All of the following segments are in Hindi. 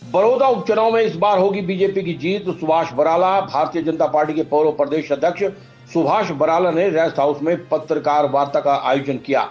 बड़ौदा उपचुनाव में इस बार होगी बीजेपी की जीत। सुभाष बराला, भारतीय जनता पार्टी के पूर्व प्रदेश अध्यक्ष सुभाष बराला ने रेस्ट हाउस में पत्रकार वार्ता का आयोजन किया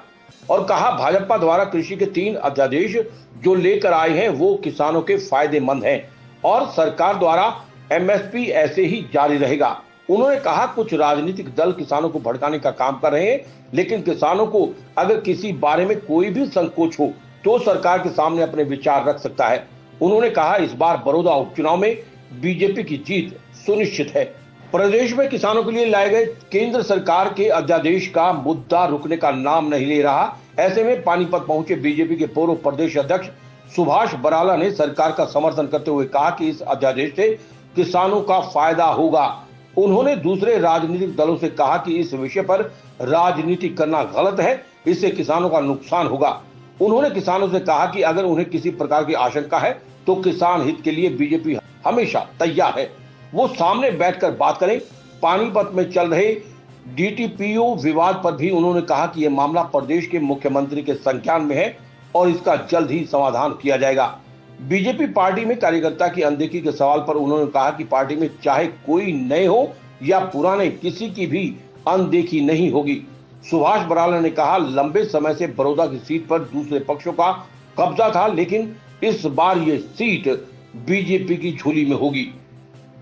और कहा, भाजपा द्वारा कृषि के 3 अध्यादेश जो लेकर आए हैं वो किसानों के फायदेमंद हैं और सरकार द्वारा एमएसपी ऐसे ही जारी रहेगा। उन्होंने कहा, कुछ राजनीतिक दल किसानों को भड़काने का काम कर रहे हैं, लेकिन किसानों को अगर किसी बारे में कोई भी संकोच हो तो सरकार के सामने अपने विचार रख सकता है। उन्होंने कहा, इस बार बड़ौदा उपचुनाव में बीजेपी की जीत सुनिश्चित है। प्रदेश में किसानों के लिए लाए गए केंद्र सरकार के अध्यादेश का मुद्दा रुकने का नाम नहीं ले रहा। ऐसे में पानीपत पहुंचे बीजेपी के पूर्व प्रदेश अध्यक्ष सुभाष बराला ने सरकार का समर्थन करते हुए कहा कि इस अध्यादेश से किसानों का फायदा होगा। उन्होंने दूसरे राजनीतिक दलों से कहा कि इस विषय पर राजनीति करना गलत है, इससे किसानों का नुकसान होगा। उन्होंने किसानों से कहा कि अगर उन्हें किसी प्रकार की आशंका है तो किसान हित के लिए बीजेपी हमेशा तैयार है, वो सामने बैठकर बात करें। पानीपत में चल रहे डीटीपीओ विवाद पर भी उन्होंने कहा कि यह मामला प्रदेश के मुख्यमंत्री के संज्ञान में है और इसका जल्द ही समाधान किया जाएगा। बीजेपी पार्टी में कार्यकर्ता की अनदेखी के सवाल पर उन्होंने कहा कि पार्टी में चाहे कोई नए हो या पुराने, किसी की भी अनदेखी नहीं होगी। सुभाष बराला ने कहा, लंबे समय से बड़ौदा की सीट पर दूसरे पक्षों का कब्जा था, लेकिन इस बार ये सीट बीजेपी की झोली में होगी।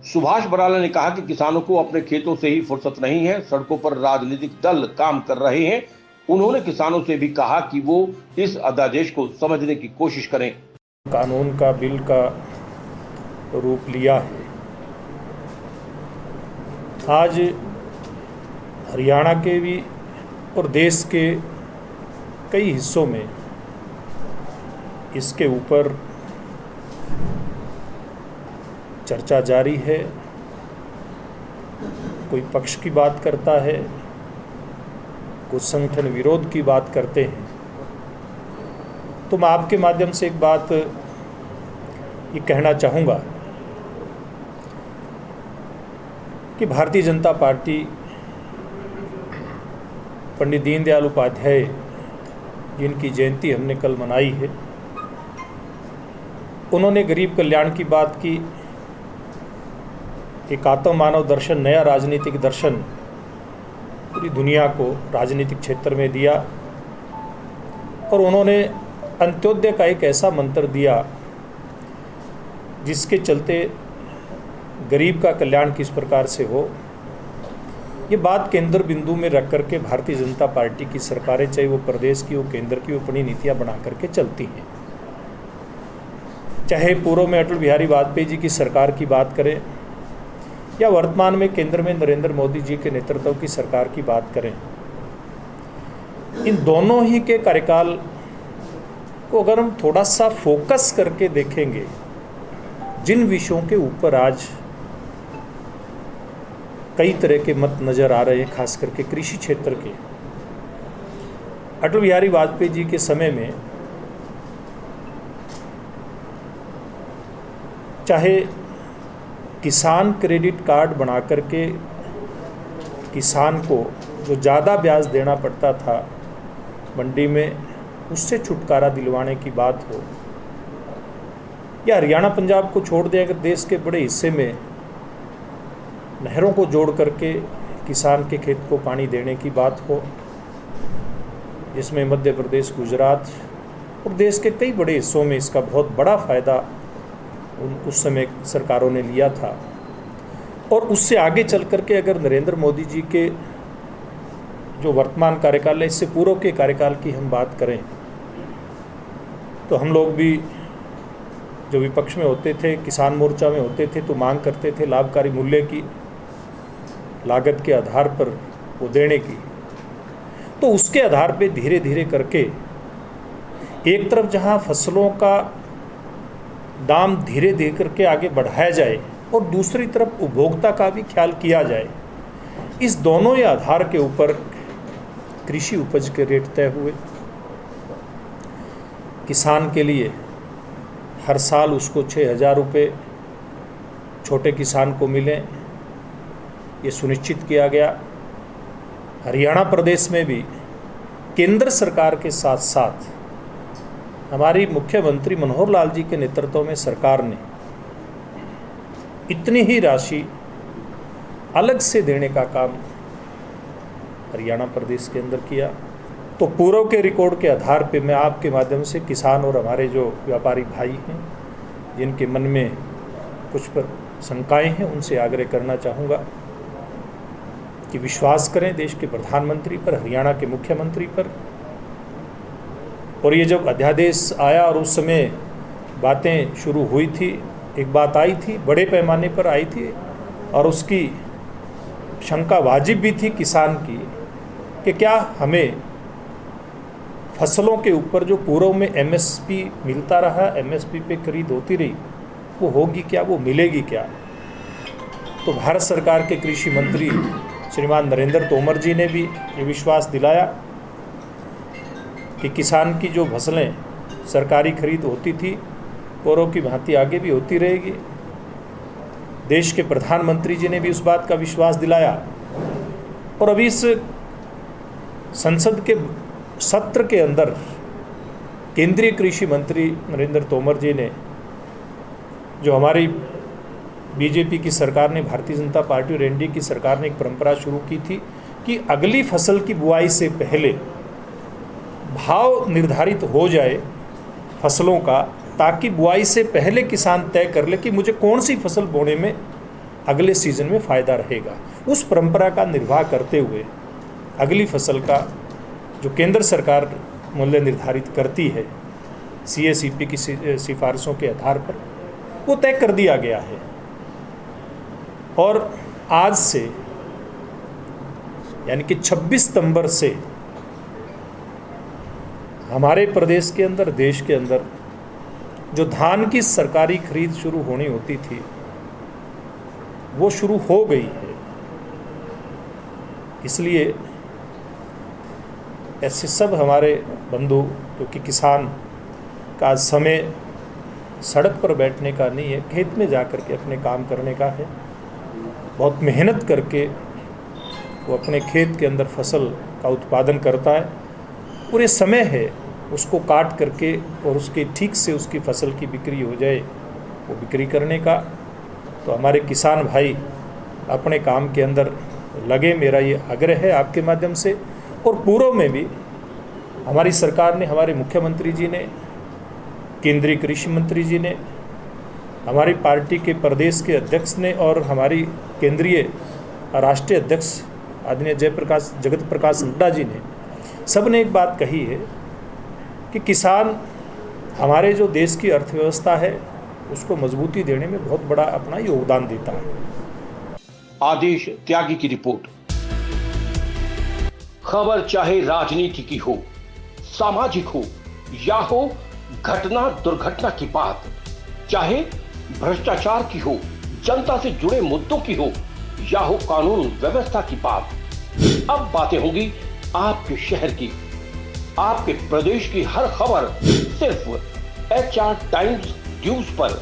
सुभाष बराला ने कहा कि किसानों को अपने खेतों से ही फुर्सत नहीं है, सड़कों पर राजनीतिक दल काम कर रहे हैं। उन्होंने किसानों से भी कहा कि वो इस अध्यादेश को समझने की कोशिश करें। कानून का बिल का रूप लिया है। आज हरियाणा के भी और देश के कई हिस्सों में इसके ऊपर चर्चा जारी है। कोई पक्ष की बात करता है, कुछ संगठन विरोध की बात करते हैं। तो मैं आपके माध्यम से एक बात ये कहना चाहूँगा कि भारतीय जनता पार्टी पंडित दीनदयाल उपाध्याय जिनकी जयंती हमने कल मनाई है, उन्होंने गरीब कल्याण की बात की। एक आत्म मानव दर्शन, नया राजनीतिक दर्शन पूरी दुनिया को राजनीतिक क्षेत्र में दिया और उन्होंने अंत्योदय का एक ऐसा मंत्र दिया जिसके चलते गरीब का कल्याण किस प्रकार से हो, ये बात केंद्र बिंदु में रख करके भारतीय जनता पार्टी की सरकारें, चाहे वो प्रदेश की हो, केंद्र की हो, अपनी नीतियां बना करके चलती हैं। चाहे पूर्व में अटल बिहारी वाजपेयी जी की सरकार की बात करें या वर्तमान में केंद्र में नरेंद्र मोदी जी के नेतृत्व की सरकार की बात करें, इन दोनों ही के कार्यकाल को अगर हम थोड़ा सा फोकस करके देखेंगे, जिन विषयों के ऊपर आज कई तरह के मत नज़र आ रहे हैं, खास करके कृषि क्षेत्र के, अटल बिहारी वाजपेयी जी के समय में चाहे किसान क्रेडिट कार्ड बना करके किसान को जो ज़्यादा ब्याज देना पड़ता था मंडी में, उससे छुटकारा दिलवाने की बात हो, या हरियाणा पंजाब को छोड़ दें, अगर देश के बड़े हिस्से में नहरों को जोड़ करके किसान के खेत को पानी देने की बात हो, जिसमें मध्य प्रदेश, गुजरात और देश के कई बड़े हिस्सों में इसका बहुत बड़ा फ़ायदा उस समय सरकारों ने लिया था। और उससे आगे चल करके अगर नरेंद्र मोदी जी के जो वर्तमान कार्यकाल है, इससे पूर्व के कार्यकाल की हम बात करें तो हम लोग भी जो विपक्ष में होते थे, किसान मोर्चा में होते थे, तो मांग करते थे लाभकारी मूल्य की, लागत के आधार पर वो देने की। तो उसके आधार पे धीरे धीरे करके एक तरफ जहां फसलों का दाम धीरे धीरे करके आगे बढ़ाया जाए और दूसरी तरफ उपभोक्ता का भी ख्याल किया जाए, इस दोनों ही आधार के ऊपर कृषि उपज के रेट तय हुए। किसान के लिए हर साल उसको 6,000 रुपये छोटे किसान को मिलें, ये सुनिश्चित किया गया। हरियाणा प्रदेश में भी केंद्र सरकार के साथ साथ हमारी मुख्यमंत्री मनोहर लाल जी के नेतृत्व में सरकार ने इतनी ही राशि अलग से देने का काम हरियाणा प्रदेश के अंदर किया, तो पूर्व के रिकॉर्ड के आधार पे मैं आपके माध्यम से किसान और हमारे जो व्यापारी भाई हैं जिनके मन में कुछ पर शंकाएं हैं उनसे आग्रह करना चाहूँगा कि विश्वास करें देश के प्रधानमंत्री पर, हरियाणा के मुख्यमंत्री पर। और ये जब अध्यादेश आया और उस समय बातें शुरू हुई थी, एक बात आई थी, बड़े पैमाने पर आई थी और उसकी शंका वाजिब भी थी किसान की कि क्या हमें फसलों के ऊपर जो पूर्व में एमएसपी मिलता रहा, एमएसपी पे खरीद होती रही, वो होगी क्या, वो मिलेगी क्या। तो भारत सरकार के कृषि मंत्री श्रीमान नरेंद्र तोमर जी ने भी ये विश्वास दिलाया कि किसान की जो फसलें सरकारी खरीद होती थी पूर्व की भांति आगे भी होती रहेगी। देश के प्रधानमंत्री जी ने भी उस बात का विश्वास दिलाया। और अभी इस संसद के सत्र के अंदर केंद्रीय कृषि मंत्री नरेंद्र तोमर जी ने, जो हमारी बीजेपी की सरकार ने, भारतीय जनता पार्टी और एनडीए की सरकार ने एक परंपरा शुरू की थी कि अगली फसल की बुआई से पहले भाव निर्धारित हो जाए फसलों का, ताकि बुआई से पहले किसान तय कर ले कि मुझे कौन सी फसल बोने में अगले सीजन में फ़ायदा रहेगा। उस परंपरा का निर्वाह करते हुए अगली फसल का जो केंद्र सरकार मूल्य निर्धारित करती है CACP की सिफारिशों के आधार पर, वो तय कर दिया गया है। और आज से यानी कि 26 सितंबर से हमारे प्रदेश के अंदर, देश के अंदर जो धान की सरकारी खरीद शुरू होनी होती थी वो शुरू हो गई है। इसलिए ऐसे सब हमारे बंधु, क्योंकि किसान का समय सड़क पर बैठने का नहीं है, खेत में जा कर के अपने काम करने का है। बहुत मेहनत करके वो अपने खेत के अंदर फसल का उत्पादन करता है। पूरे समय है उसको काट करके और उसके ठीक से उसकी फसल की बिक्री हो जाए, वो बिक्री करने का। तो हमारे किसान भाई अपने काम के अंदर लगे, मेरा ये आग्रह है आपके माध्यम से। और पूर्व में भी हमारी सरकार ने, हमारे मुख्यमंत्री जी ने, केंद्रीय कृषि मंत्री जी ने, हमारी पार्टी के प्रदेश के अध्यक्ष ने और हमारी केंद्रीय राष्ट्रीय अध्यक्ष आदरणीय जगत प्रकाश नड्डा जी ने, सब ने एक बात कही है कि किसान हमारे जो देश की अर्थव्यवस्था है उसको मजबूती देने में बहुत बड़ा अपना योगदान देता है। आदेश त्यागी की रिपोर्ट। खबर चाहे राजनीति की हो, सामाजिक हो या हो घटना दुर्घटना की बात, चाहे भ्रष्टाचार की हो, जनता से जुड़े मुद्दों की हो या हो कानून व्यवस्था की बात, अब बातें होंगी आपके शहर की, आपके प्रदेश की हर खबर सिर्फ HR टाइम्स न्यूज पर।